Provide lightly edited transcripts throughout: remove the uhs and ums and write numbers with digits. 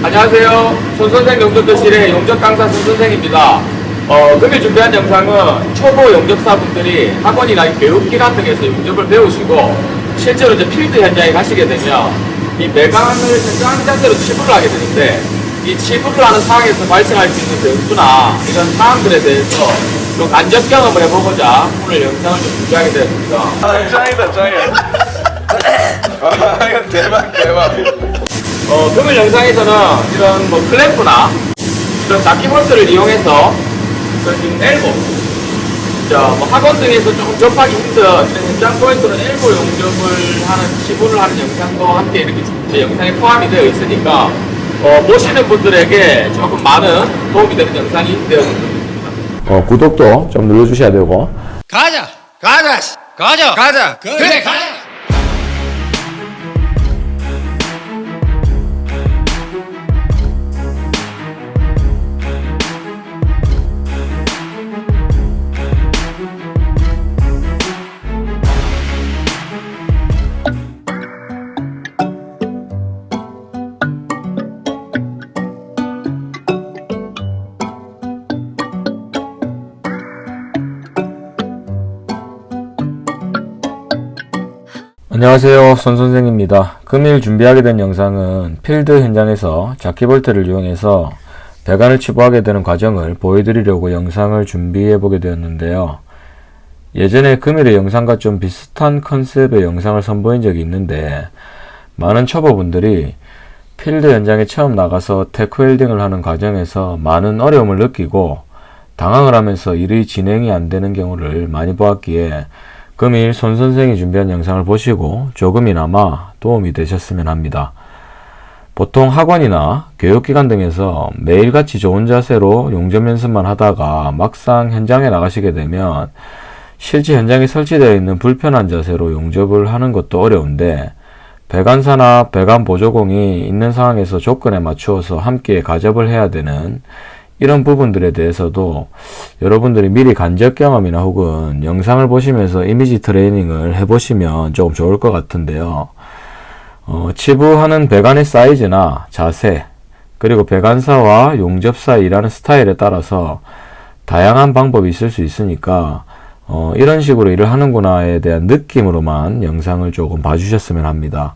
안녕하세요. 손선생 용접도실의 용접 강사 손선생입니다. 금일 준비한 영상은 초보 용접사분들이 학원이나 교육기관 등에서 용접을 배우시고 실제로 이제 필드 현장에 가시게 되면 이 배관을 현장 자체로 치부를 하게 되는데 이 치부를 하는 상황에서 발생할 수 있는 변수나 이런 상황들에 대해서 좀 간접 경험을 해보고자 오늘 영상을 좀 준비하게 되었습니다. 짱이다 짱이야. 아 이거 대박. 금일 영상에서는 이런 뭐 클램프나 이런 자키볼트를 이용해서 지금 엘보, 뭐 학원 등에서 조금 접하기 힘든 이런 현장 포인트로 엘보 용접을 하는 시부를 하는 영상도 함께 이렇게 제 영상에 포함이 되어 있으니까 보시는 분들에게 조금 많은 도움이 되는 영상이 되었습니다. 구독도 좀 눌러주셔야 되고. 가자. 그래 가자. 안녕하세요, 손선생입니다. 금일 준비하게 된 영상은 필드 현장에서 자키볼트를 이용해서 배관을 치부하게 되는 과정을 보여드리려고 영상을 준비해보게 되었는데요. 예전에 금일의 영상과 좀 비슷한 컨셉의 영상을 선보인 적이 있는데 많은 초보분들이 필드 현장에 처음 나가서 테크웰딩을 하는 과정에서 많은 어려움을 느끼고 당황을 하면서 일이 진행이 안 되는 경우를 많이 보았기에 금일 손선생이 준비한 영상을 보시고 조금이나마 도움이 되셨으면 합니다. 보통 학원이나 교육기관 등에서 매일같이 좋은 자세로 용접 연습만 하다가 막상 현장에 나가시게 되면 실제 현장에 설치되어 있는 불편한 자세로 용접을 하는 것도 어려운데 배관사나 배관 보조공이 있는 상황에서 조건에 맞추어서 함께 가접을 해야 되는 이런 부분들에 대해서도 여러분들이 미리 간접 경험이나 혹은 영상을 보시면서 이미지 트레이닝을 해보시면 조금 좋을 것 같은데요. 치부하는 배관의 사이즈나 자세, 그리고 배관사와 용접사 일하는 스타일에 따라서 다양한 방법이 있을 수 있으니까 이런 식으로 일을 하는구나에 대한 느낌으로만 영상을 조금 봐주셨으면 합니다.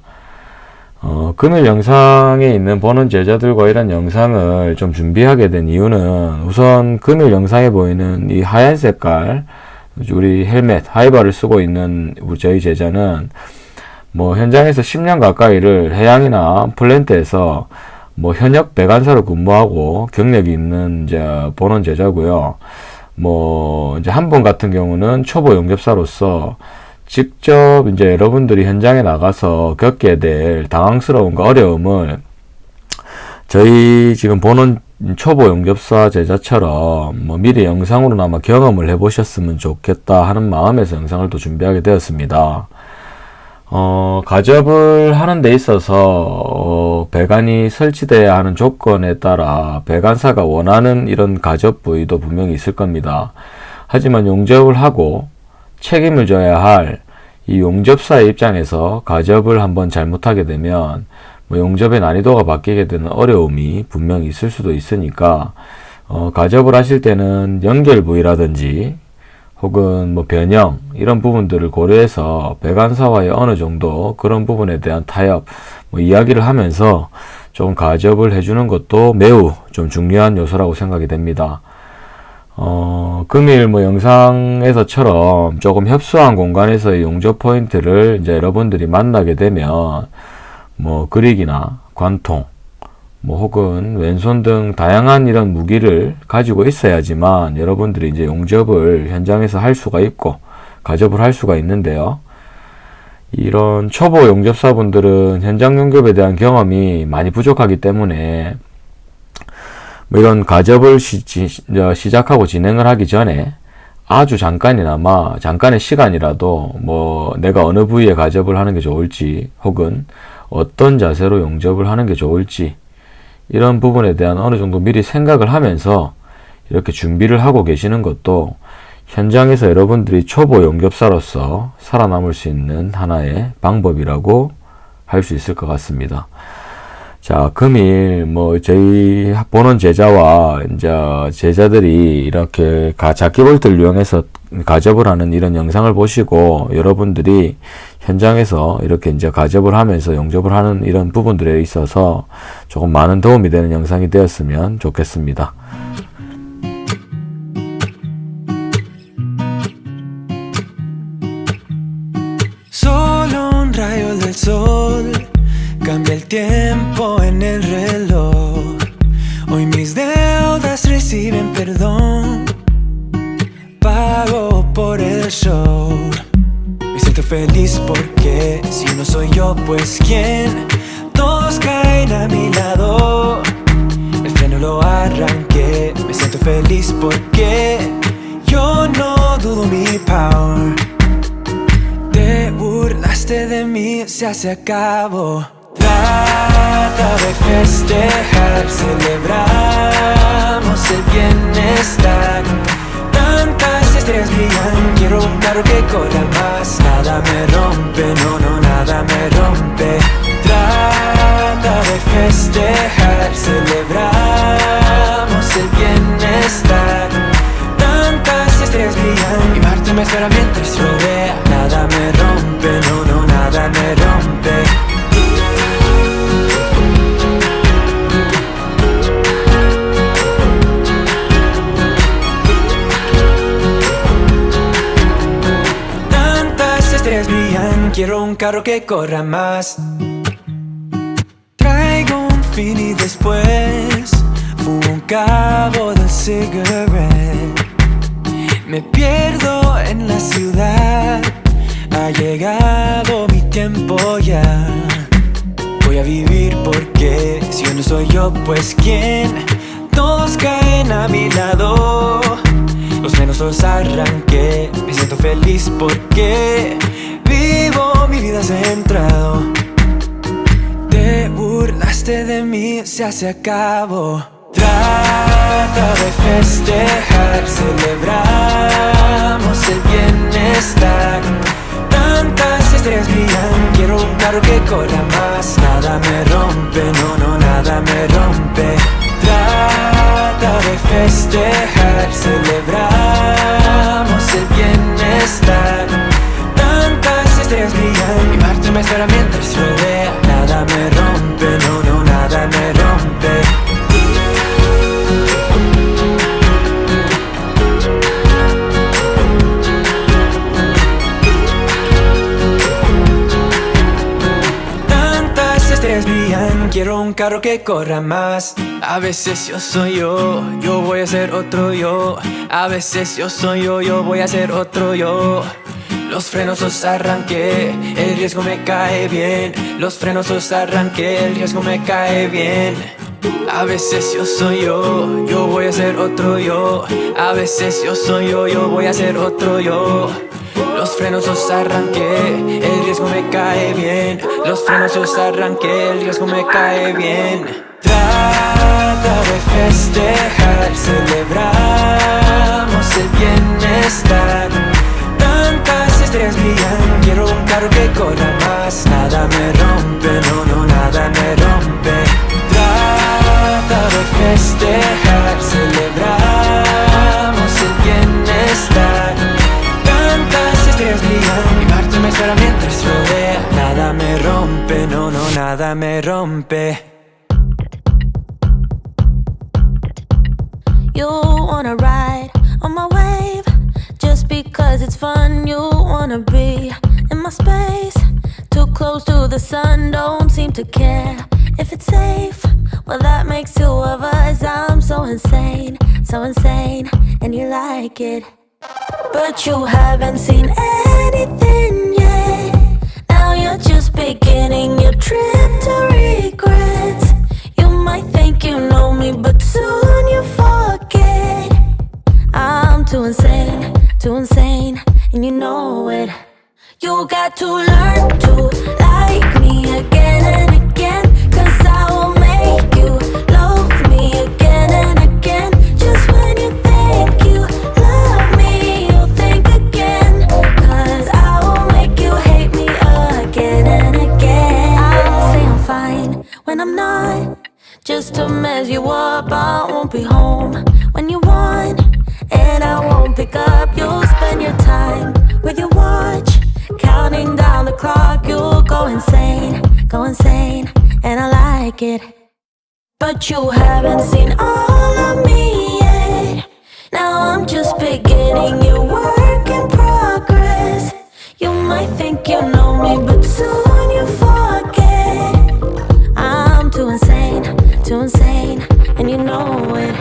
금일 영상에 있는 보는 제자들과 이런 영상을 좀 준비하게 된 이유는 우선 금일 영상에 보이는 이 하얀 색깔 우리 헬멧 하이바를 쓰고 있는 저희 제자는 뭐 현장에서 10년 가까이를 해양이나 플랜트에서 뭐 현역 배관사로 근무하고 경력이 있는 이제 보는 제자고요. 뭐 이제 한 분 같은 경우는 초보 용접사로서 직접 이제 여러분들이 현장에 나가서 겪게 될 당황스러움과 어려움을 저희 지금 보는 초보 용접사 제자처럼 뭐 미리 영상으로나마 경험을 해보셨으면 좋겠다 하는 마음에서 영상을 또 준비하게 되었습니다. 가접을 하는 데 있어서 배관이 설치되어야 하는 조건에 따라 배관사가 원하는 이런 가접 부위도 분명히 있을 겁니다. 하지만 용접을 하고 책임을 져야 할 이 용접사의 입장에서 가접을 한번 잘못하게 되면 뭐 용접의 난이도가 바뀌게 되는 어려움이 분명히 있을 수도 있으니까 가접을 하실 때는 연결 부위라든지 혹은 뭐 변형 이런 부분들을 고려해서 배관사와의 어느 정도 그런 부분에 대한 타협 뭐 이야기를 하면서 좀 가접을 해주는 것도 매우 좀 중요한 요소라고 생각이 됩니다. 금일 뭐 영상에서처럼 조금 협소한 공간에서의 용접 포인트를 이제 여러분들이 만나게 되면 뭐 그릭이나 관통 뭐 혹은 왼손 등 다양한 이런 무기를 가지고 있어야지만 여러분들이 이제 용접을 현장에서 할 수가 있고 가접을 할 수가 있는데요. 이런 초보 용접사분들은 현장 용접에 대한 경험이 많이 부족하기 때문에 뭐 이런 가접을 시작하고 진행을 하기 전에 아주 잠깐이나마 잠깐의 시간이라도 뭐 내가 어느 부위에 가접을 하는 게 좋을지 혹은 어떤 자세로 용접을 하는 게 좋을지 이런 부분에 대한 어느 정도 미리 생각을 하면서 이렇게 준비를 하고 계시는 것도 현장에서 여러분들이 초보 용접사로서 살아남을 수 있는 하나의 방법이라고 할 수 있을 것 같습니다. 자, 금일 뭐 저희 보는 제자와 이제 제자들이 이렇게 자키볼트를 이용해서 가접을 하는 이런 영상을 보시고 여러분들이 현장에서 이렇게 이제 가접을 하면서 용접을 하는 이런 부분들에 있어서 조금 많은 도움이 되는 영상이 되었으면 좋겠습니다. Solo un rayo del sol cambia el tiempo en el reloj. Hoy mis deudas reciben perdón. Pago por el show. Me siento feliz porque si no soy yo, pues quién. Todos caen a mi lado. El freno lo arranqué. Me siento feliz porque yo no dudo mi power. Te burlaste de mí, se acabó. Trata de festejar, celebramos el bienestar. Tantas estrellas brillan, quiero un carro que corra más. Nada me rompe, no, no, nada me rompe. Trata de festejar, celebramos el bienestar. Tantas estrellas brillan y Marte me espera mientras rodea. Nada me rompe, no, no, nada me rompe. Tantas estrellas brillan, quiero un carro que corra más. Traigo un fin y después fumo un cabo del cigarette. Me pierdo en la ciudad, ha llegado mi tiempo ya. Voy a vivir porque si yo no soy yo, pues quién. Todos caen a mi lado, los frenos los arranqué. Me siento feliz porque vivo mi vida centrado. Te burlaste de mí, se acabó. Trata de festejar, celebramos el bienestar. Tantas estrellas brillan, quiero un carro que corra más. Nada me rompe, no, no, nada me rompe. Trata de festejar, celebramos el bienestar. Tantas estrellas brillan y Marte me espera mientras rodea. Nada me rompe, no, no, nada me rompe. Quiero un carro que corra más. A veces yo soy yo voy a ser otro yo. A veces yo soy yo voy a ser otro yo. Los frenos los arranqué, el riesgo me cae bien. Los frenos los arranqué, el riesgo me cae bien. A veces yo soy yo voy a ser otro yo. A veces yo soy yo voy a ser otro yo. Los frenos los arranqué, el riesgo me cae bien. Los frenos los arranqué, el riesgo me cae bien. Trata de festejar, celebramos el bienestar. Tantas estrellas brillan, quiero un carro que corra más. Nada me rompe, no, no, nada me rompe. Trata de festejar, celebramos el bienestar. Tantas estrellas brillan y Marte me espera mientras rodea. Nada me rompe, no, no, nada me rompe. You wanna ride on my wave just because it's fun. You wanna be in my space, too close to the sun. Don't seem to care if it's safe. Well, that makes two of us. I'm so insane, and you like it. But you haven't seen anything yet. Now you're just beginning your trip to regrets. You might think you know me, but soon you forget. I'm too insane, and you know it. You got to learn to like me again and again, 'cause I will make you love me again and again. Just when you think you love me, you'll think again, 'cause I will make you hate me again and again. I'll say I'm fine when I'm not just to mess you up. I won't be home when you want, and I won't pick up. You'll spend your time with your watch, counting down the clock. You'll go insane, and I like it. But you haven't seen all of me yet. Now I'm just beginning, your work in progress. You might think you know me, but soon you forget. I'm too insane, and you know it.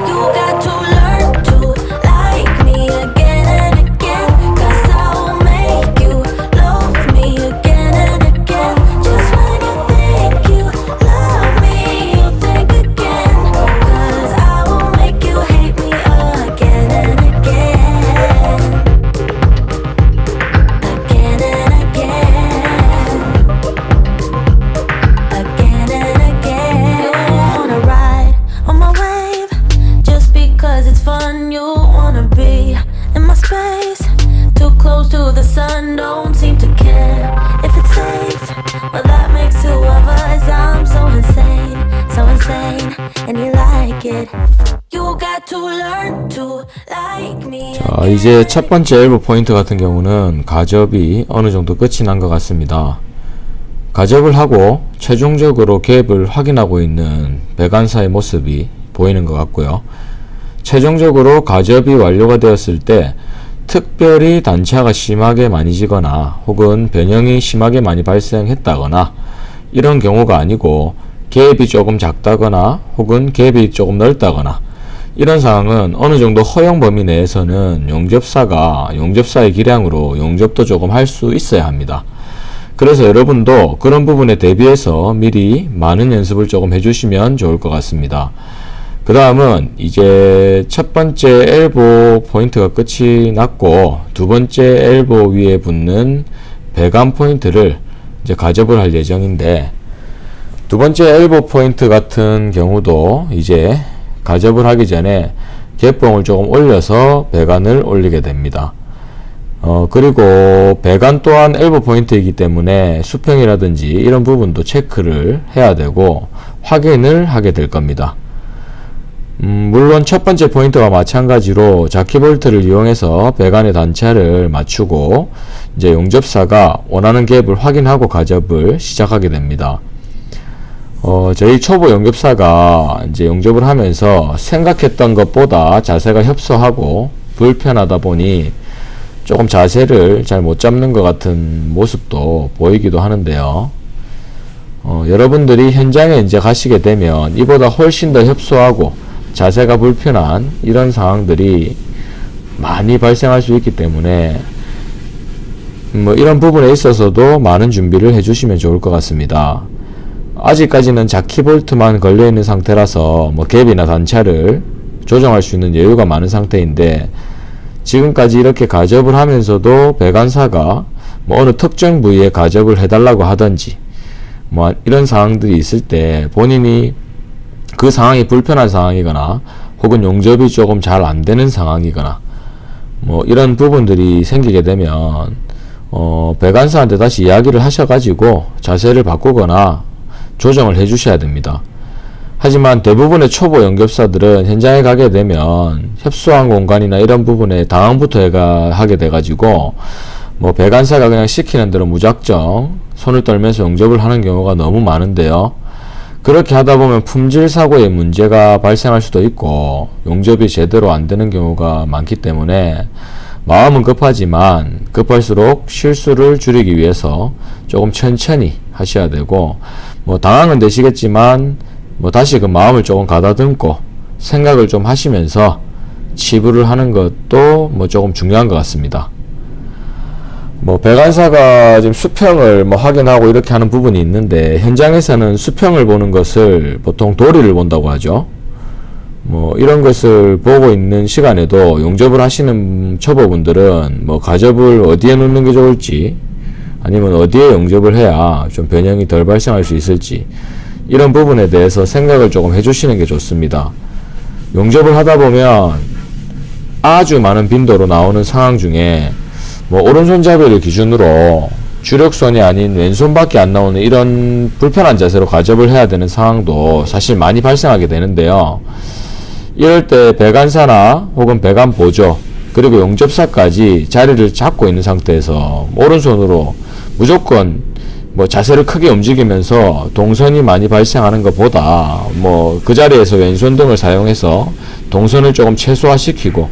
You got to learn to like me again and again, 'cause I will make you love me again and again. Just when you think you love me, you think again, 'cause I will make you hate me again and again. Again and again. Again and again. You wanna ride on my wave just because it's fun. You wanna be in my space, too close to the sun. Don't seem to care if it's safe. Well, that makes two of us. I'm so insane, and you like it. You got to learn to like me. 자, 이제 첫 번째 엘보 포인트 같은 경우는 가접이 어느 정도 끝이 난 것 같습니다. 가접을 하고 최종적으로 갭을 확인하고 있는 배관사의 모습이 보이는 것 같고요. 최종적으로 가접이 완료가 되었을 때 특별히 단차가 심하게 많이 지거나 혹은 변형이 심하게 많이 발생했다거나 이런 경우가 아니고 갭이 조금 작다거나 혹은 갭이 조금 넓다거나 이런 상황은 어느 정도 허용 범위 내에서는 용접사가 용접사의 기량으로 용접도 조금 할 수 있어야 합니다. 그래서 여러분도 그런 부분에 대비해서 미리 많은 연습을 조금 해주시면 좋을 것 같습니다. 그 다음은 이제 첫 번째 엘보 포인트가 끝이 났고 두 번째 엘보 위에 붙는 배관 포인트를 이제 가접을 할 예정인데, 두 번째 엘보 포인트 같은 경우도 이제 가접을 하기 전에 갯봉을 조금 올려서 배관을 올리게 됩니다. 그리고 배관 또한 엘보 포인트이기 때문에 수평이라든지 이런 부분도 체크를 해야 되고 확인을 하게 될 겁니다. 물론 첫 번째 포인트와 마찬가지로 자키볼트를 이용해서 배관의 단차를 맞추고 이제 용접사가 원하는 갭을 확인하고 가접을 시작하게 됩니다. 저희 초보 용접사가 이제 용접을 하면서 생각했던 것보다 자세가 협소하고 불편하다 보니 조금 자세를 잘 못 잡는 것 같은 모습도 보이기도 하는데요. 여러분들이 현장에 이제 가시게 되면 이보다 훨씬 더 협소하고 자세가 불편한 이런 상황들이 많이 발생할 수 있기 때문에 이런 부분에 있어서도 많은 준비를 해주시면 좋을 것 같습니다. 아직까지는 자키볼트만 걸려있는 상태라서 갭이나 단차를 조정할 수 있는 여유가 많은 상태인데, 지금까지 이렇게 가접을 하면서도 배관사가 어느 특정 부위에 가접을 해달라고 하든지 이런 상황들이 있을 때 본인이 그 상황이 불편한 상황이거나 혹은 용접이 조금 잘 안되는 상황이거나 이런 부분들이 생기게 되면 배관사한테 다시 이야기를 하셔가지고 자세를 바꾸거나 조정을 해 주셔야 됩니다. 하지만 대부분의 초보 용접사들은 현장에 가게 되면 협소한 공간이나 이런 부분에 당황부터 하게 돼가지고 배관사가 그냥 시키는 대로 무작정 손을 떨면서 용접을 하는 경우가 너무 많은데요. 그렇게 하다 보면 품질 사고의 문제가 발생할 수도 있고 용접이 제대로 안 되는 경우가 많기 때문에 마음은 급하지만 급할수록 실수를 줄이기 위해서 조금 천천히 하셔야 되고, 당황은 되시겠지만 다시 그 마음을 조금 가다듬고 생각을 좀 하시면서 치부를 하는 것도 조금 중요한 것 같습니다. 배관사가 지금 수평을 확인하고 이렇게 하는 부분이 있는데, 현장에서는 수평을 보는 것을 보통 도리를 본다고 하죠. 이런 것을 보고 있는 시간에도 용접을 하시는 초보분들은 가접을 어디에 놓는 게 좋을지, 아니면 어디에 용접을 해야 좀 변형이 덜 발생할 수 있을지, 이런 부분에 대해서 생각을 조금 해주시는 게 좋습니다. 용접을 하다 보면 아주 많은 빈도로 나오는 상황 중에 오른손잡이를 기준으로 주력손이 아닌 왼손밖에 안 나오는 이런 불편한 자세로 과접을 해야 되는 상황도 사실 많이 발생하게 되는데요. 이럴 때 배관사나 혹은 배관 보조 그리고 용접사까지 자리를 잡고 있는 상태에서 오른손으로 무조건 자세를 크게 움직이면서 동선이 많이 발생하는 것보다 그 자리에서 왼손 등을 사용해서 동선을 조금 최소화시키고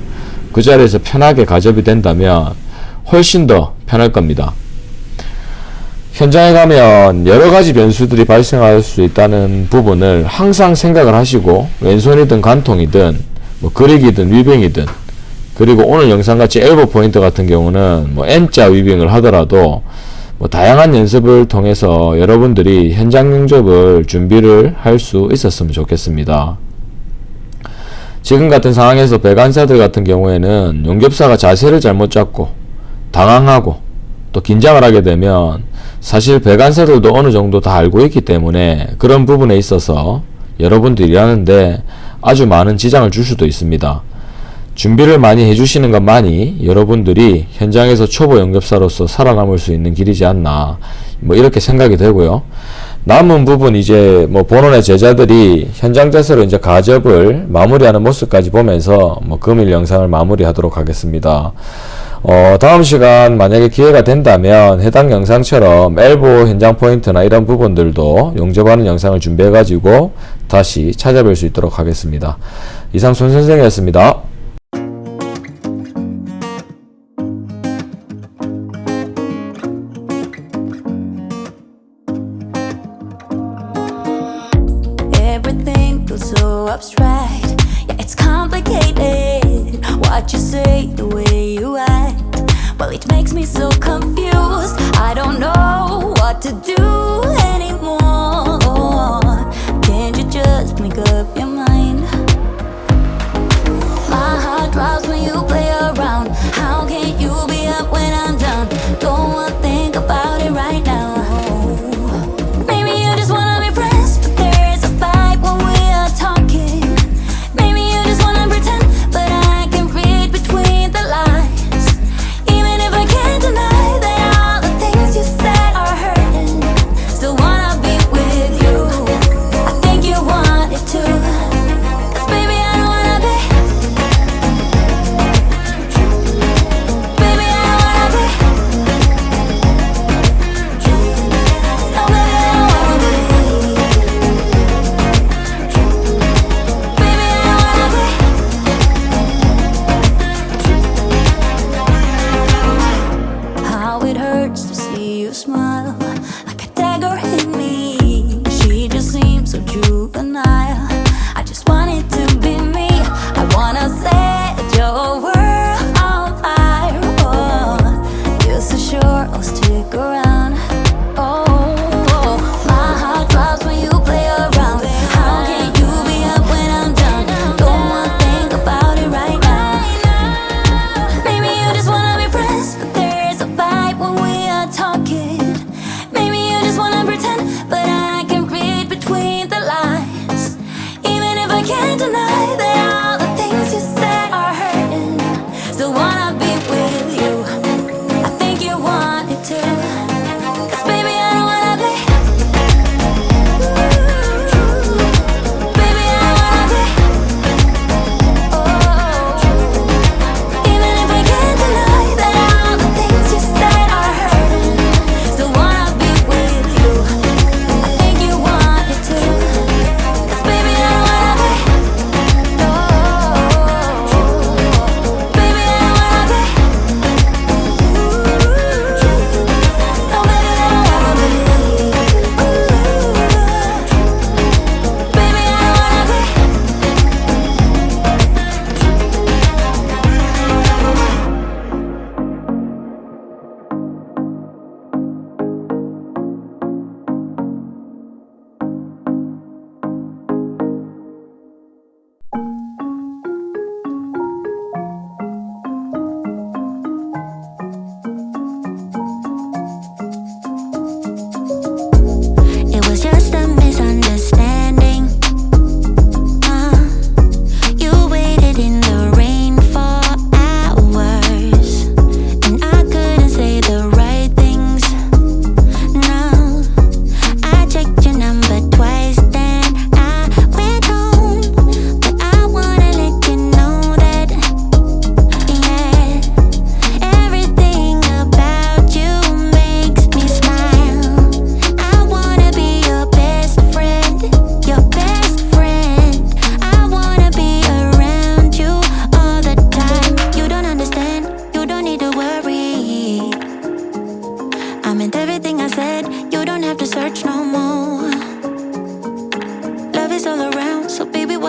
그 자리에서 편하게 가접이 된다면 훨씬 더 편할 겁니다. 현장에 가면 여러가지 변수들이 발생할 수 있다는 부분을 항상 생각을 하시고 왼손이든 관통이든 그릭이든 위빙이든 그리고 오늘 영상같이 엘보 포인트 같은 경우는 N자 위빙을 하더라도 다양한 연습을 통해서 여러분들이 현장 용접을 준비를 할 수 있었으면 좋겠습니다. 지금 같은 상황에서 배관사들 같은 경우에는 용접사가 자세를 잘못 잡고 당황하고 또 긴장을 하게 되면 사실 배관사들도 어느 정도 다 알고 있기 때문에 그런 부분에 있어서 여러분들이 하는데 아주 많은 지장을 줄 수도 있습니다. 준비를 많이 해주시는 것만이 여러분들이 현장에서 초보 용접사로서 살아남을 수 있는 길이지 않나 이렇게 생각이 되고요. 남은 부분 이제 본원의 제자들이 현장 자세로 이제 가접을 마무리하는 모습까지 보면서 금일 영상을 마무리하도록 하겠습니다. 다음 시간 만약에 기회가 된다면 해당 영상처럼 엘보 현장 포인트나 이런 부분들도 용접하는 영상을 준비해 가지고 다시 찾아뵐 수 있도록 하겠습니다. 이상 손선생이었습니다. Everything feels so abstract. Yeah, it's complicated. What you say, the way you act, well, it makes me so confused. I don't know what to do anymore. Can't you just make up your mind? My heart drops when you play around. How can you be up when I'm down? Don't wanna think about it right now. Maybe you just wanna be friends, but there is a fight when we are talking. Maybe you just wanna pretend, but I can read between the lines. Even if I can't deny that all the things you said are hurting, still wanna be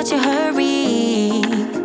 watch you hurry.